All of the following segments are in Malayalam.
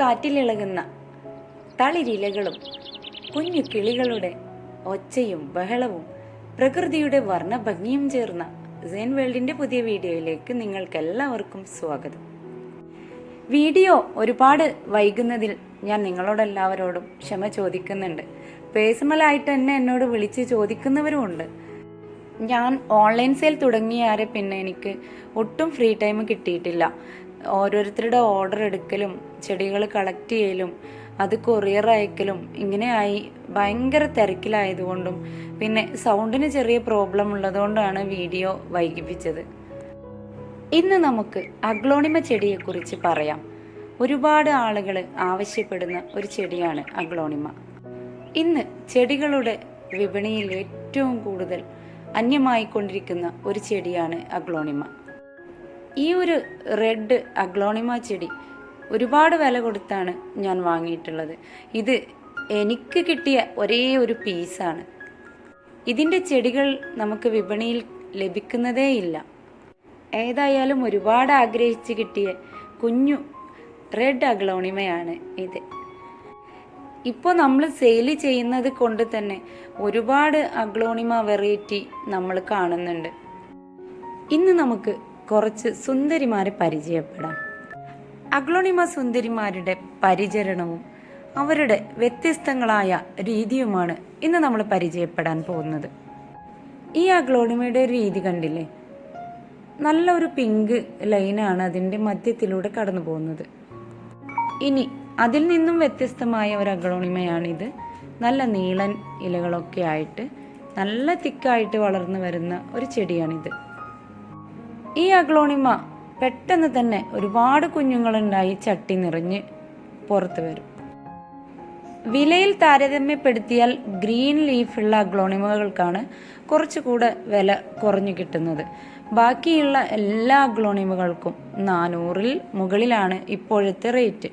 കാറ്റിലിളകുന്ന തളിരിലകളും കുഞ്ഞു കിളികളുടെ ഒച്ചയും ബഹളവും പ്രകൃതിയുടെ വർണ്ണഭംഗിയും ചേർന്ന സെൻ വേൾഡിൻ്റെ പുതിയ വീഡിയോയിലേക്ക് നിങ്ങൾക്കെല്ലാവർക്കും സ്വാഗതം. വീഡിയോ ഒരുപാട് വൈകുന്നതിൽ ഞാൻ നിങ്ങളോടെല്ലാവരോടും ക്ഷമ ചോദിക്കുന്നുണ്ട്. പേഴ്സണലായിട്ട് തന്നെ എന്നോട് വിളിച്ച് ചോദിക്കുന്നവരുമുണ്ട്. ഞാൻ ഓൺലൈൻ സെയിൽ തുടങ്ങിയാരെ പിന്നെ എനിക്ക് ഒട്ടും ഫ്രീ ടൈം കിട്ടിയിട്ടില്ല. ഓരോരുത്തരുടെ ഓർഡർ എടുക്കലും ചെടികൾ കളക്ട് ചെയ്യലും അത് കൊറിയർ അയക്കലും ഇങ്ങനെയായി ഭയങ്കര തിരക്കിലായതുകൊണ്ടും പിന്നെ സൗണ്ടിന് ചെറിയ പ്രോബ്ലം ഉള്ളതുകൊണ്ടാണ് വീഡിയോ വൈകിപ്പിച്ചത്. ഇന്ന് നമുക്ക് അഗ്ലോണിമ ചെടിയെക്കുറിച്ച് പറയാം. ഒരുപാട് ആളുകൾ ആവശ്യപ്പെടുന്ന ഒരു ചെടിയാണ് അഗ്ലോണിമ. ഇന്ന് ചെടികളുടെ വിപണിയിൽ ഏറ്റവും കൂടുതൽ അന്യമായിക്കൊണ്ടിരിക്കുന്ന ഒരു ചെടിയാണ് അഗ്ലോണിമ. ഈ ഒരു റെഡ് അഗ്ലോണിമ ചെടി ഒരുപാട് വില കൊടുത്താണ് ഞാൻ വാങ്ങിയിട്ടുള്ളത്. ഇത് എനിക്ക് കിട്ടിയ ഒരേ ഒരു പീസാണ്. ഇതിൻ്റെ ചെടികൾ നമുക്ക് വിപണിയിൽ ലഭിക്കുന്നതേയില്ല. ഏതായാലും ഒരുപാട് ആഗ്രഹിച്ച് കിട്ടിയ കുഞ്ഞു റെഡ് അഗ്ലോണിമയാണ് ഇത്. ഇപ്പോൾ നമ്മൾ സെയിൽ ചെയ്യുന്നത് കൊണ്ട് തന്നെ ഒരുപാട് അഗ്ലോണിമ വെറൈറ്റി നമ്മൾ കാണുന്നുണ്ട്. ഇന്ന് നമുക്ക് കുറച്ച് സുന്ദരിമാരെ പരിചയപ്പെടാം. അഗ്ലോണിമ സുന്ദരിമാരുടെ പരിചരണവും അവരുടെ വ്യത്യസ്തങ്ങളായ രീതിയുമാണ് ഇന്ന് നമ്മൾ പരിചയപ്പെടാൻ പോകുന്നത്. ഈ അഗ്ലോണിമയുടെ രീതി കണ്ടില്ലേ? നല്ലൊരു പിങ്ക് ലൈനാണ് അതിൻ്റെ മധ്യത്തിലൂടെ കടന്നു പോകുന്നത്. ഇനി അതിൽ നിന്നും വ്യത്യസ്തമായ ഒരു അഗ്ലോണിമയാണിത്. നല്ല നീളൻ ഇലകളൊക്കെ ആയിട്ട് നല്ല തിക്കായിട്ട് വളർന്നു വരുന്ന ഒരു ചെടിയാണിത്. ഈ അഗ്ലോണിമ പെട്ടെന്ന് തന്നെ ഒരുപാട് കുഞ്ഞുങ്ങളുണ്ടായി ചട്ടി നിറഞ്ഞ് പുറത്തു വരും. വിലയിൽ താരതമ്യപ്പെടുത്തിയാൽ ഗ്രീൻ ലീഫുള്ള അഗ്ലോണിമകൾക്കാണ് കുറച്ചുകൂടെ വില കുറഞ്ഞു കിട്ടുന്നത്. ബാക്കിയുള്ള എല്ലാ അഗ്ലോണിമകൾക്കും 400-ൽ മുകളിലാണ് ഇപ്പോഴത്തെ റേറ്റ്.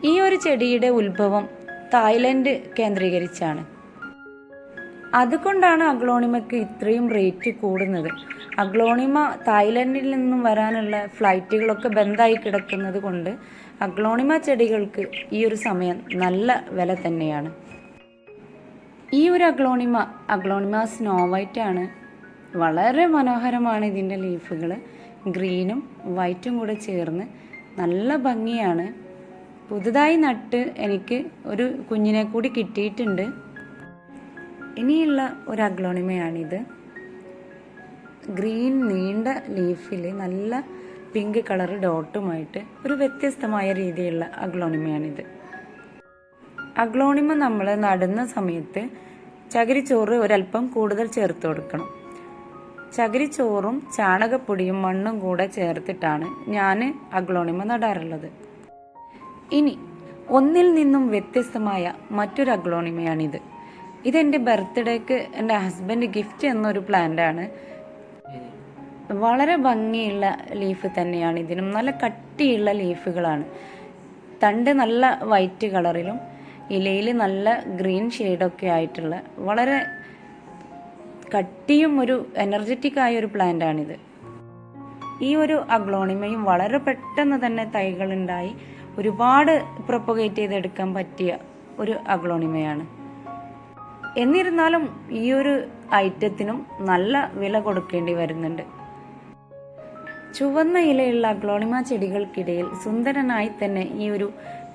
ഈ ഒരു ചെടിയുടെ ഉത്ഭവം തായ്ലൻഡ് കേന്ദ്രീകരിച്ചാണ്. അതുകൊണ്ടാണ് അഗ്ലോണിമയ്ക്ക് ഇത്രയും റേറ്റ് കൂടുന്നത്. അഗ്ലോണിമ തായ്ലൻഡിൽ നിന്നും വരാനുള്ള ഫ്ലൈറ്റുകളൊക്കെ ബന്ധായി കിടക്കുന്നത് കൊണ്ട് അഗ്ലോണിമ ചെടികൾക്ക് ഈ ഒരു സമയം നല്ല വില തന്നെയാണ്. ഈ ഒരു അഗ്ലോണിമ സ്നോ വൈറ്റ് ആണ്. വളരെ മനോഹരമാണ് ഇതിൻ്റെ ലീഫുകൾ. ഗ്രീനും വൈറ്റും കൂടെ ചേർന്ന് നല്ല ഭംഗിയാണ്. പുതുതായി നട്ട് എനിക്ക് ഒരു കുഞ്ഞിനെ കൂടി കിട്ടിയിട്ടുണ്ട്. ഇനിയുള്ള ഒരു അഗ്ലോണിമയാണിത്. ഗ്രീൻ നീണ്ട ലീഫിൽ നല്ല പിങ്ക് കളർ ഡോട്ടുമായിട്ട് ഒരു വ്യത്യസ്തമായ രീതിയിലുള്ള അഗ്ലോണിമയാണിത്. അഗ്ലോണിമ നമ്മൾ നടുന്ന സമയത്ത് ചകിരിച്ചോറ് ഒരല്പം കൂടുതൽ ചേർത്ത് കൊടുക്കണം. ചകിരിച്ചോറും ചാണകപ്പൊടിയും മണ്ണും കൂടെ ചേർത്തിട്ടാണ് ഞാൻ അഗ്ലോണിമ നടാറുള്ളത്. ഇനി ഒന്നിൽ നിന്നും വ്യത്യസ്തമായ മറ്റൊരു അഗ്ലോണിമയാണിത്. ഇതെൻ്റെ ബർത്ത്ഡേക്ക് എൻ്റെ ഹസ്ബൻഡ് ഗിഫ്റ്റ് എന്നൊരു പ്ലാന്റാണ്. വളരെ ഭംഗിയുള്ള ലീഫ് തന്നെയാണ്. ഇതിനും നല്ല കട്ടിയുള്ള ലീഫുകളാണ്. തണ്ട് നല്ല വൈറ്റ് കളറിലും ഇലയിൽ നല്ല ഗ്രീൻ ഷെയ്ഡൊക്കെ ആയിട്ടുള്ള വളരെ കട്ടിയും ഒരു എനർജറ്റിക് ആയ ഒരു പ്ലാന്റാണിത്. ഈ ഒരു അഗ്ലോണിമയും വളരെ പെട്ടെന്ന് തന്നെ തൈകളുണ്ടായി ഒരുപാട് പ്രൊപ്പഗേറ്റ് ചെയ്തെടുക്കാൻ പറ്റിയ ഒരു അഗ്ലോണിമയാണ്. എന്നിരുന്നാലും ഈ ഒരു ഐറ്റത്തിനും നല്ല വില കൊടുക്കേണ്ടി വരുന്നുണ്ട്. ചുവന്ന ഇലയുള്ള അഗ്ലോണിമ ചെടികൾക്കിടയിൽ സുന്ദരനായി തന്നെ ഈ ഒരു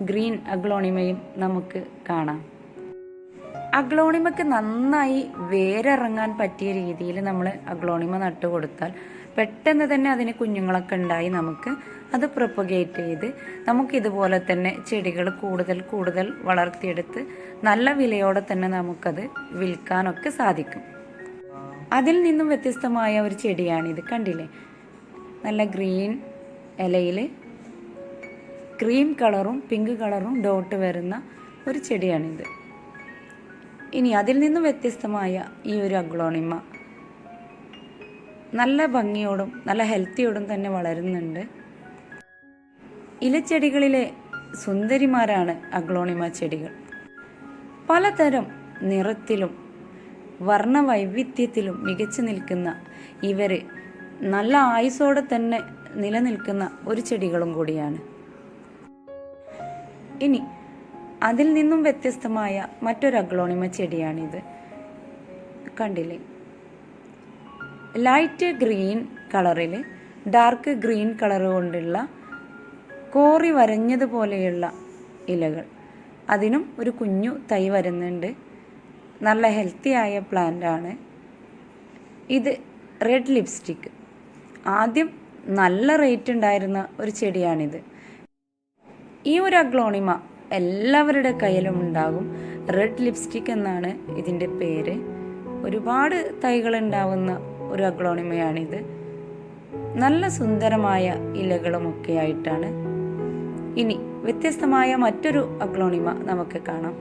ഗ്രീൻ അഗ്ലോണിമയും നമുക്ക് കാണാം. അഗ്ലോണിമയ്ക്ക് നന്നായി വേരിറങ്ങാൻ പറ്റിയ രീതിയിൽ നമ്മൾ അഗ്ലോണിമ നട്ടുകൊടുത്താൽ പെട്ടെന്ന് തന്നെ അതിന് കുഞ്ഞുങ്ങളൊക്കെ ഉണ്ടായി നമുക്ക് അത് പ്രൊപ്പഗേറ്റ് ചെയ്ത് നമുക്കിതുപോലെ തന്നെ ചെടികൾ കൂടുതൽ വളർത്തിയെടുത്ത് നല്ല വിലയോടെ തന്നെ നമുക്കത് വിൽക്കാനൊക്കെ സാധിക്കും. അതിൽ നിന്നും വ്യത്യസ്തമായ ഒരു ചെടിയാണിത്. കണ്ടില്ലേ? നല്ല ഗ്രീൻ ഇലയിൽ ക്രീം കളറും പിങ്ക് കളറും ഡോട്ട് വരുന്ന ഒരു ചെടിയാണിത്. ഇനി അതിൽ നിന്നും വ്യത്യസ്തമായ ഈ ഒരു അഗ്ലോണിമ നല്ല ഭംഗിയോടും നല്ല ഹെൽത്തിയോടും തന്നെ വളരുന്നുണ്ട്. ഇലച്ചെടികളിലെ സുന്ദരിമാരാണ് അഗ്ലോണിമ ചെടികൾ. പലതരം നിറത്തിലും വർണ്ണവൈവിധ്യത്തിലും മികച്ചു നിൽക്കുന്ന ഇവർ നല്ല ആയുസ്സോടെ തന്നെ നിലനിൽക്കുന്ന ഒരു ചെടികളും കൂടിയാണ്. ഇനി അതിൽ നിന്നും വ്യത്യസ്തമായ മറ്റൊരു അഗ്ലോണിമ ചെടിയാണിത്. കണ്ടില്ലേ, ലൈറ്റ് ഗ്രീൻ കളറിൽ ഡാർക്ക് ഗ്രീൻ കളർ കൊണ്ടുള്ള കോറി വരഞ്ഞതുപോലെയുള്ള ഇലകൾ. അതിനും ഒരു കുഞ്ഞു തൈ വരുന്നുണ്ട്. നല്ല ഹെൽത്തിയായ പ്ലാന്റ് ആണ് ഇത്. റെഡ് ലിപ്സ്റ്റിക് ആദ്യം നല്ല റേറ്റ് ഉണ്ടായിരുന്ന ഒരു ചെടിയാണിത്. ഈ ഒരു അഗ്ലോണിമ എല്ലാവരുടെ കയ്യിലും ഉണ്ടാകും. റെഡ് ലിപ്സ്റ്റിക് എന്നാണ് ഇതിൻ്റെ പേര്. ഒരുപാട് തൈകൾ ഉണ്ടാവുന്ന ഒരു അഗ്ലോണിമയാണിത്. നല്ല സുന്ദരമായ ഇലകളുമൊക്കെ ആയിട്ടാണ്. ഇനി വ്യത്യസ്തമായ മറ്റൊരു അഗ്ലോണിമ നമുക്ക് കാണാം.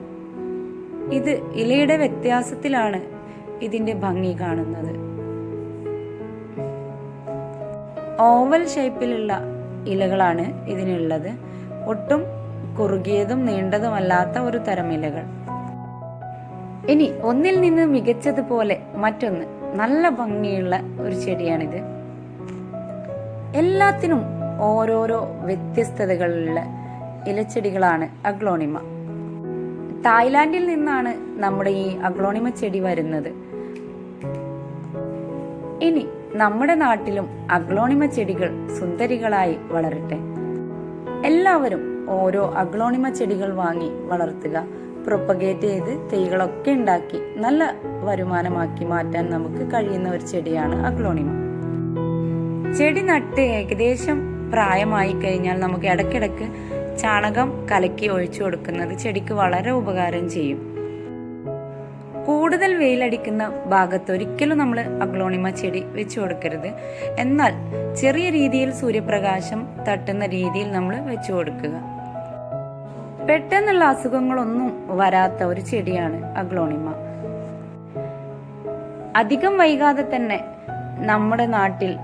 ഇത് ഇലയുടെ വ്യത്യാസത്തിലാണ് ഇതിൻ്റെ ഭംഗി കാണുന്നത്. ഓവൽ ഷേപ്പിലുള്ള ഇലകളാണ് ഇതിനുള്ളത്. ഒട്ടും കുറുകിയതും നീണ്ടതുമല്ലാത്ത ഒരു തരം ഇലകൾ. ഇനി ഒന്നിൽ നിന്ന് മികച്ചതുപോലെ മറ്റൊന്ന് നല്ല ഭംഗിയുള്ള ഒരു ചെടിയാണിത്. എല്ലാത്തിനും ഓരോരോ വ്യത്യസ്തതകളുള്ള ഇലച്ചെടികളാണ് അഗ്ലോണിമ. തായ്ലാന്റിൽ നിന്നാണ് നമ്മുടെ ഈ അഗ്ലോണിമ ചെടി വരുന്നത്. ഇനി നമ്മുടെ നാട്ടിലും അഗ്ലോണിമ ചെടികൾ സുന്ദരികളായി വളരട്ടെ. എല്ലാവരും ഓരോ അഗ്ലോണിമ ചെടികൾ വാങ്ങി വളർത്തുക. പ്രൊപ്പഗേറ്റ് ചെയ്ത് തൈകളൊക്കെ ഉണ്ടാക്കി നല്ല വരുമാനമാക്കി മാറ്റാൻ നമുക്ക് കഴിയുന്ന ഒരു ചെടിയാണ് അഗ്ലോണിമ. ചെടി നട്ട് ഏകദേശം പ്രായമായി കഴിഞ്ഞാൽ നമുക്ക് ഇടയ്ക്കിടയ്ക്ക് ചാണകം കലക്കി ഒഴിച്ചു കൊടുക്കുന്നത് ചെടിക്ക് വളരെ ഉപകാരം ചെയ്യും. കൂടുതൽ വെയിലടിക്കുന്ന ഭാഗത്ത് ഒരിക്കലും നമ്മൾ അഗ്ലോണിമ ചെടി വെച്ചു കൊടുക്കരുത്. എന്നാൽ ചെറിയ രീതിയിൽ സൂര്യപ്രകാശം തട്ടുന്ന രീതിയിൽ നമ്മൾ വെച്ചു കൊടുക്കുക. പെട്ടെന്നുള്ള അസുഖങ്ങളൊന്നും വരാത്ത ഒരു ചെടിയാണ് അഗ്ലോണിമ. അധികം വൈകാതെ തന്നെ നമ്മുടെ നാട്ടിൽ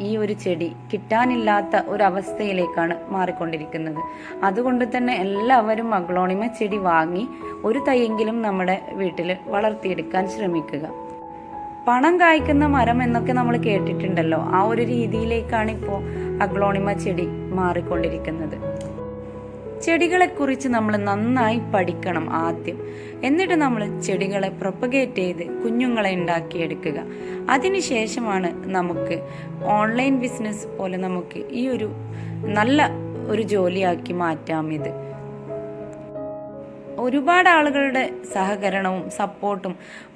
ഈ ഒരു ചെടി കിട്ടാനില്ലാത്ത ഒരു അവസ്ഥയിലേക്കാണ് മാറിക്കൊണ്ടിരിക്കുന്നത്. അതുകൊണ്ട് തന്നെ എല്ലാവരും അഗ്ലോണിമ ചെടി വാങ്ങി ഒരു തൈയെങ്കിലും നമ്മുടെ വീട്ടിൽ വളർത്തിയെടുക്കാൻ ശ്രമിക്കുക. പണം കായ്ക്കുന്ന മരം എന്നൊക്കെ നമ്മൾ കേട്ടിട്ടുണ്ടല്ലോ, ആ ഒരു രീതിയിലേക്കാണ് ഇപ്പോൾ അഗ്ലോണിമ ചെടി മാറിക്കൊണ്ടിരിക്കുന്നത്. ചെടികളെക്കുറിച്ച് നമ്മൾ നന്നായി പഠിക്കണം ആദ്യം. എന്നിട്ട് നമ്മൾ ചെടികളെ പ്രൊപ്പഗേറ്റ് ചെയ്ത് കുഞ്ഞുങ്ങളെ ഉണ്ടാക്കിയെടുക്കുക. അതിനുശേഷമാണ് നമുക്ക് ഓൺലൈൻ ബിസിനസ് പോലെ നമുക്ക് ഈ ഒരു നല്ല ഒരു ജോലിയാക്കി മാറ്റാം ഇത്. ഒരുപാട് ആളുകളുടെ സഹകരണവും സപ്പോർട്ടും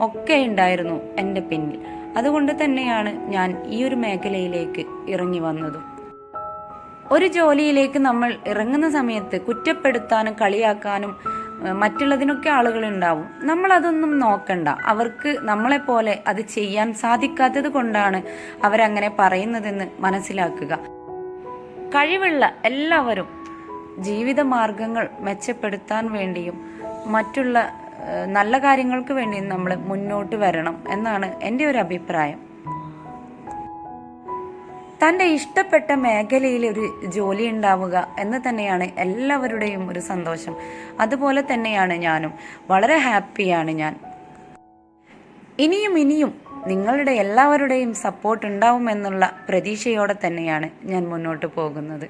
ഒക്കെ ഉണ്ടായിരുന്നു എൻ്റെ പിന്നിൽ. അതുകൊണ്ട് തന്നെയാണ് ഞാൻ ഈ ഒരു മേഖലയിലേക്ക് ഇറങ്ങി വന്നതും. ഒരു ജോലിയിലേക്ക് നമ്മൾ ഇറങ്ങുന്ന സമയത്ത് കുറ്റപ്പെടുത്താനും കളിയാക്കാനും മറ്റുള്ളതിനൊക്കെ ആളുകൾ ഉണ്ടാവും. നമ്മൾ അതൊന്നും നോക്കണ്ട. അവർക്ക് നമ്മളെപ്പോലെ അത് ചെയ്യാൻ സാധിക്കാത്തത് കൊണ്ടാണ് അവരങ്ങനെ പറയുന്നതെന്ന് മനസ്സിലാക്കുക. കഴിവുള്ള എല്ലാവരും ജീവിത മാർഗങ്ങൾ മെച്ചപ്പെടുത്താൻ വേണ്ടിയും മറ്റുള്ള നല്ല കാര്യങ്ങൾക്ക് വേണ്ടിയും നമ്മൾ മുന്നോട്ട് വരണം എന്നാണ് എൻ്റെ ഒരു അഭിപ്രായം. തൻ്റെ ഇഷ്ടപ്പെട്ട മേഖലയിൽ ഒരു ജോലി ഉണ്ടാവുക എന്ന് തന്നെയാണ് എല്ലാവരുടെയും ഒരു സന്തോഷം. അതുപോലെ തന്നെയാണ് ഞാനും. വളരെ ഹാപ്പിയാണ് ഞാൻ. ഇനിയും നിങ്ങളുടെ എല്ലാവരുടെയും സപ്പോർട്ട് ഉണ്ടാവുമെന്നുള്ള പ്രതീക്ഷയോടെ തന്നെയാണ് ഞാൻ മുന്നോട്ട് പോകുന്നത്.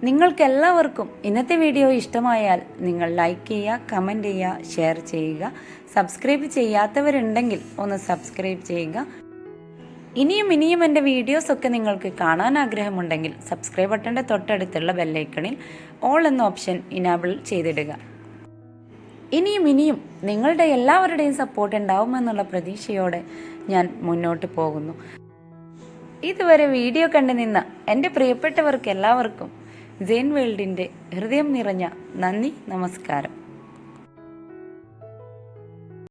നിങ്ങൾക്ക് എല്ലാവർക്കും ഇന്നത്തെ വീഡിയോ ഇഷ്ടമായാൽ നിങ്ങൾ ലൈക്ക് ചെയ്യുക, കമൻറ്റ് ചെയ്യുക, ഷെയർ ചെയ്യുക. സബ്സ്ക്രൈബ് ചെയ്യാത്തവരുണ്ടെങ്കിൽ ഒന്ന് സബ്സ്ക്രൈബ് ചെയ്യുക. ഇനിയും എൻ്റെ വീഡിയോസൊക്കെ നിങ്ങൾക്ക് കാണാൻ ആഗ്രഹമുണ്ടെങ്കിൽ സബ്സ്ക്രൈബ് ബട്ടൻ്റെ തൊട്ടടുത്തുള്ള ബെല്ലൈക്കണിൽ ഓൾ എന്ന ഓപ്ഷൻ ഇനാബിൾ ചെയ്തിടുക. ഇനിയും നിങ്ങളുടെ എല്ലാവരുടെയും സപ്പോർട്ട് ഉണ്ടാവുമെന്നുള്ള പ്രതീക്ഷയോടെ ഞാൻ മുന്നോട്ട് പോകുന്നു. ഇതുവരെ വീഡിയോ കണ്ടു നിന്ന എൻ്റെ പ്രിയപ്പെട്ടവർക്ക് എല്ലാവർക്കും സെയിൻ വേൾഡിൻ്റെ ഹൃദയം നിറഞ്ഞ നന്ദി, നമസ്കാരം.